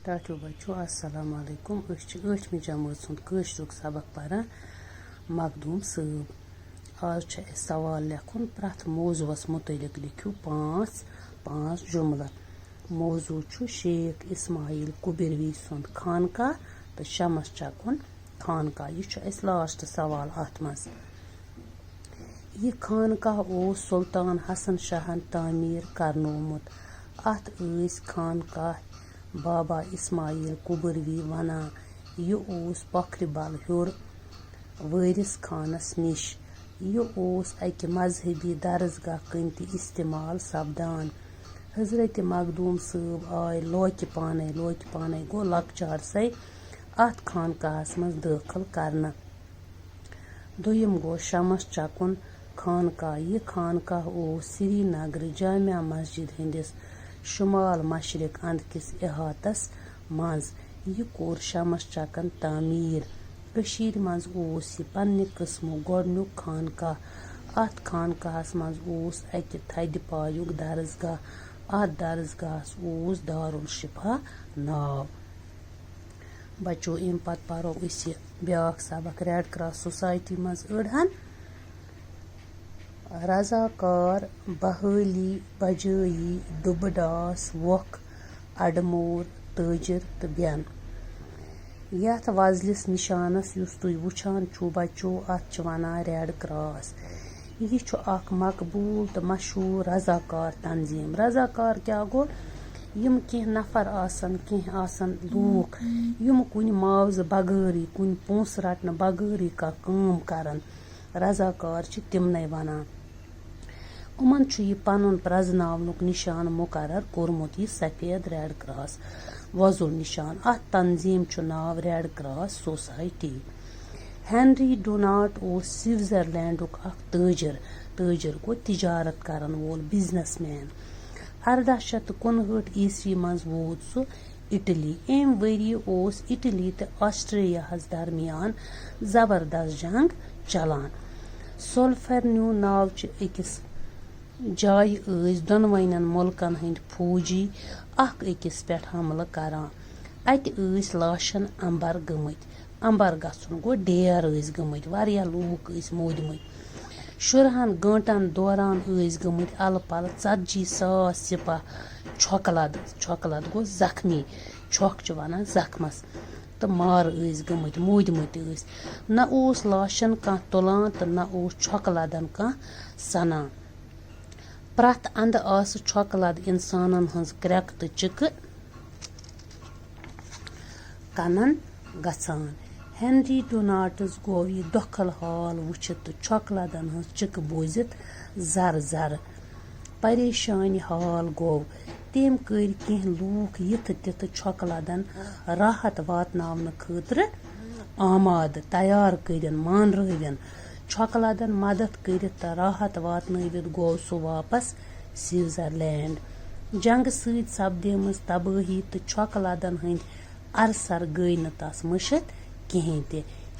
टाटो बच्चों अस्सलाम वालेकुम। ٲٹھمہِ जमात सुंद कٲशरुक सबक परान मखदूम साहब। आज सवाल लेखुन प्रथ मौजूस मुतलिक लिखियो पांच जुमला। मौजू शेख इस्माइल कुबिरवी सुंद खानका तो शमस चकुन खानका। यह लास्ट सवाल अत मज। यह खानका सुल्तान हसन शाहन तामीर करनोमुत। अत खानका बाबा इस्माइल कुबरवी वनान। यह पखरबल हूर वारिस खानस निश। यह अकि मजहबी दरसगाह कन इस्तेमाल सपदान। हजरत मखदूम साहब आय लोक पाने गो लकचार से अत खानकाहस मज दाखिल करना। दुयम गो शमस चकुन खानका। यह खानकाह श्रीनगर जामिया मस्जिद हंदिस शुमाल मशरक अंदकिस इहातस मज। यह कोर शमस चकन तामीर। कशीर मज यह पन्ने किस्मु गोडनुक खानकाह। अत खानकाहस मज अकि थद पायुक दरसगाह। अत दरसगाहस दारुल शिफा नाव। बच्चों अम पत परो ब्याक सबक रेड क्रॉस सोसाइटी मज अड़हन। रजाकार बहाली बजाई दुबडास वोख अडमोर ताजिर तो बेन। यथ वजलिस निशानस युस तुम वुछान छु बच्चों अत वनान रेड क्रॉस। यह मकबूल तो मशहूर रजाकार तंजीम। रजाकार क्या गो यम कह नफर आसन लूख यम कुन मुआवज बगैरी कुन पोंस रटन बगैरी का काम करन रजाकार तिमने वनान। उमन यह पनुन प्रजनावनुक निशान मुकर्रर कोरमुत यह सफेद रेड क्रॉस वजुल निशान। अत तंजीम नाव red cross society. Henry Dunant स्विट्जरलैंडुक ताजिर गो तिजारत करन वोल बिजनेसमैन। 1859 ईस्वी मज वोत सह इटली। अम वरी इटली तो ऑस्ट्रेलिया दरमियान जबरदस्त जंग चलान। सोल्फेर्न्यू नाव अकिस जाय दोनवन मुल्कन हंद फौजी अकिस पे हमला करान। अत लाशन अंबर गमत। अंबर गुन गो डेर गमत वारिया लूक मोदमत। 16 घंटन दौरान गमत अल पल 40,000 सिपा छकलद गो जख्मी। छक वनान जख्मस तो मार गमत मोदमत न लाशन कह तुलान तो न छकलदन कह सनान। प्रथ अंद छकलद इंसानन हंज क्रैक तो चिक कनन गसान। हेनरी डोनाटस गो यह दोखल हाल वुचित तो छकलदन हंज चिक बोजित जर परेशान हाल गो। तम कर कह लूख यथ तिथ छकलदन राहत वातनावन खतर आमाद तैयार करन मानरवन। छकलदन मदद कर राहत वातनवित गो सह वापस स्विट्जरलैंड। जंग सत सपदेम तबाही तो छकलदन हंद अरसर गई न तस मशित कहें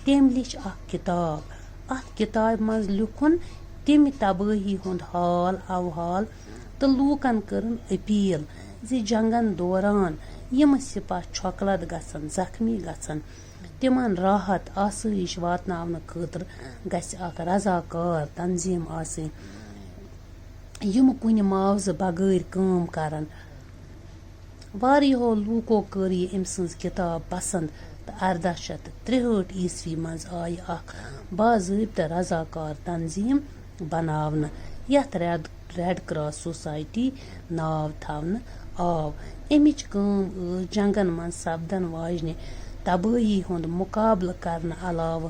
तम लिच किताब। अत किताब मज लिखुन तम तबाही हुंद हाल अवहाल तो लूकन करन अपील जि जंगन दौरान यम सिपा छकलद गसन जख्मी गसन तिमन राहत आसाइश वातनावन खतर गछ रजाकार तंजीम आसन यम कुन मुआवज बगैर काम करन। वारियो लूको कर अम सज किताब पसंद तो 1863 ईस्वी मज आय बाज़ाब्ता रजाकार तंजीम बनावन यथ रेड क्रॉस सोसाइटी नाव थवन आव। अमिच काम जंगन मन सपदन वाजने तबाही हुंद मुकाबल करने अलाव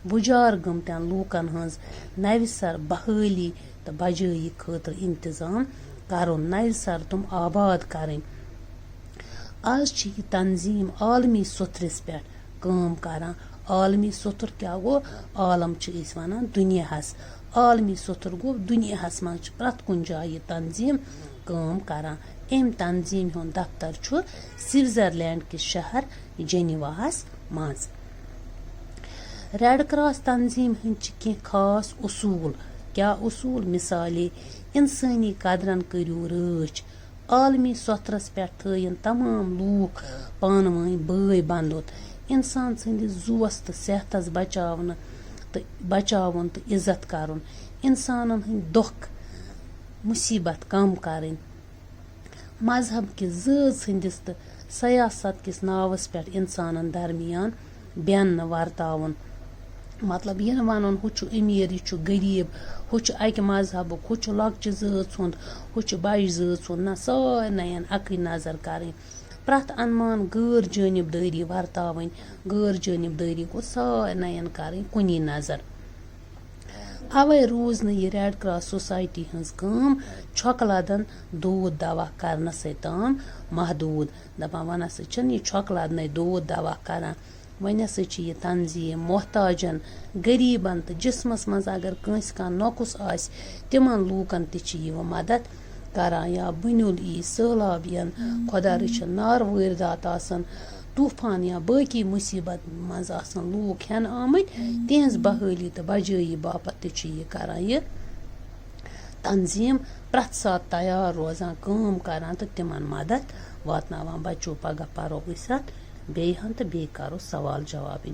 बुजार गमतन लूकन हंज नवसर बहाली तो बजाई खतर इंतजाम करुन नवसर तुम आबाद करें। आज यह तंजीम आलमी सुथरस पे काम करान। आलमी सुथर क्या गो आलम वनान दुनियाहस। आलमी सुथर गो दुनियाहस मज प्रथ कुन जाय तंजीम काम करान। अम तंजीम हुंद दफ्तर स्विट्जरलैंड किस शहर जेनीवाहस मज। रेड क्रॉस तंजीम हंद कह खास उसूल। क्या उसूल मिसाले इंसानी कदरन करू राच عالمی سۄتھرس پٮ۪ٹھ تھٲیِن تمام لوٗکھ پانہٕ ؤنۍ بٲے بنٛدُت اِنسان سٕنٛدِس زُوَس تہٕ صحتس بچاوُن تہٕ عزت کرُن اِنسانن ہٕنٛدۍ دۄکھ مُصیبت کم کرٕنۍ مذہب کِس زٲژ ہٕنٛدِس تہٕ سیاست کِس ناوس پٮ۪ٹھ اِنسانن درمیان بٮ۪ن نہٕ ورتاوُن مطلب یہِ نہٕ وَنُن ہُہ چھُ أمیٖر یہِ چھُ غریٖب ہُہ چھُ اَکہِ مذہبُک ہُہ چھُ لۄکچہِ زٲژ ہُنٛد ہُہ چھُ بَجہِ زٲژ ہُنٛد نہ سارنٕیَن اَکٕے نظر کَرٕنۍ پرٛٮ۪تھ اَنمان غٲر جٲنِبدٲری ورتاوٕنۍ غٲر جٲنِبدٲری گوٚو سارنٕیَن کَرٕنۍ کُنی نظر اَوَے روٗز نہٕ یہِ رٮ۪ڈ کراس سوسایٹی ہٕنٛز کٲم چھۄکہٕ لَدن دوٗد دوا کرنسٕے تام محدوٗد دَپان وۄنۍ ہسا چھِنہٕ یہِ چھۄکہٕ لَدنَے دوٗد دوا کران وۄنۍ ہسا چھِ یہِ تنظیٖم محتاجن غریٖبن تہٕ جسمس منٛز اگر کٲنٛسہِ کانٛہہ نۄقُص آسہِ تِمن لوٗکن تہِ چھِ یہِ مدد کران یا بُنیُل یی سہلاب یِن خۄدا رٔچھِن نارٕ وٲرۍدات آسن طوٗفان یا باقی مُصیبت منٛز آسن لوٗکھ ہٮ۪نہٕ آمٕتۍ تِہنٛز بحٲلی تہٕ بجٲیی باپتھ تہِ چھُ یہِ کران یہِ تنظیٖم پرٛٮ۪تھ ساتہٕ تیار روزان کٲم کران تہٕ تِمن مدد واتناوان بچو پگاہ پرو أسۍ اتھ بیٚیہِ ہن تہٕ بیٚیہِ کرو سوال جواب